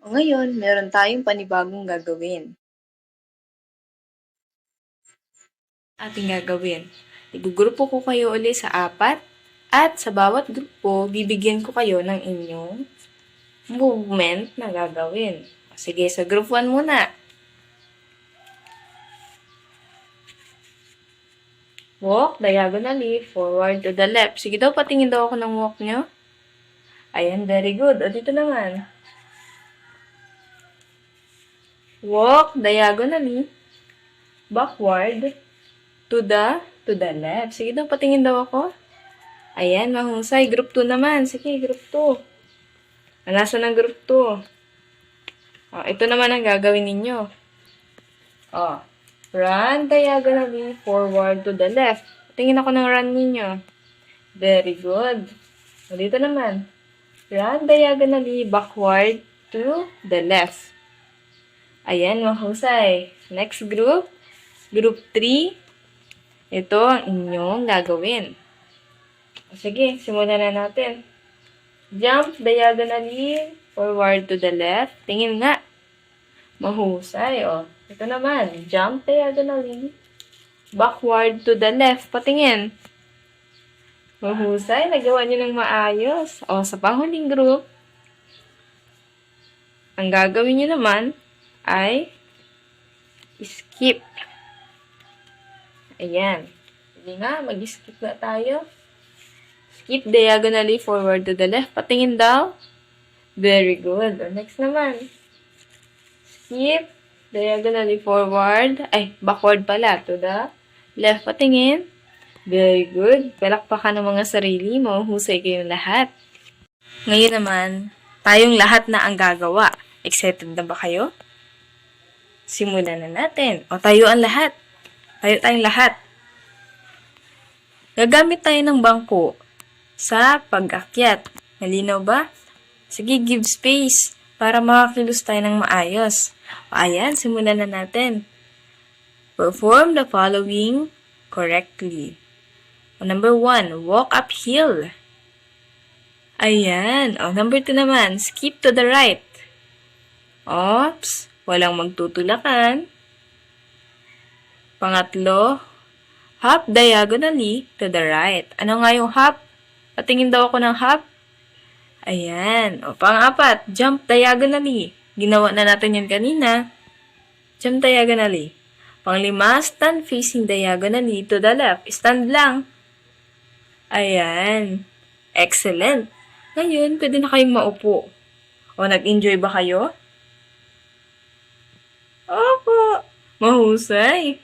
O ngayon, meron tayong panibagong gagawin. Ating gagawin. Igugrupo ko kayo ulit sa 4 at sa bawat grupo, bibigyan ko kayo ng inyong movement na gagawin. Sige, sa group 1 muna. Walk diagonally forward to the left. Sige daw, patingin daw ako ng walk nyo. Ayan, very good. O dito naman. Walk diagonally backward to the left. Sige daw, patingin daw ako. Ayan, mahusay. Group 2 naman. Sige, group 2. Nasa ng group 2? Ito naman ang gagawin ninyo. Run diagonally forward to the left. Tingin ako ng run ninyo. Very good. Dito naman. Run diagonally backward to the left. Ayan, mahusay. Next group. Group 3. Ito ang inyong gagawin. Sige, simulan na natin. Jump diagonally forward to the left. Tingin nga. Mahusay, Ito naman. Jump diagonally backward to the left. Patingin. Mahusay. Nagawa niyo ng maayos. Sa panghuling group, ang gagawin niyo naman ay skip. Ayan. Sige nga, mag-skip na tayo. Skip diagonally forward to the left. Patingin daw. Very good. Next naman. Skip diagonally forward. Backward pala. To the left. Patingin. Very good. Palakpakan ng mga sarili mo. Husay kayong lahat. Ngayon naman, tayong lahat na ang gagawa. Excited na ba kayo? Simulan na natin. Tayo ang lahat. Tayo tayong lahat. Gagamit tayo ng bangko sa pag-akyat. Malinaw ba? Sige, give space para makakilos tayo ng maayos. Ayan, simulan na natin. Perform the following correctly. Number 1, walk uphill. Ayan. Number 2 naman, skip to the right. Oops, walang magtutulakan. Pangatlo, hop diagonally to the right. Ano nga yung hop? Patingin daw ako ng hop. Ayan. Pang-apat, jump diagonally. Ginawa na natin yan kanina. Jump diagonally. Pang-lima, stand facing diagonally to the left. Stand lang. Ayan. Excellent. Ngayon, pwede na kayong maupo. Nag-enjoy ba kayo? Opo. Mahusay.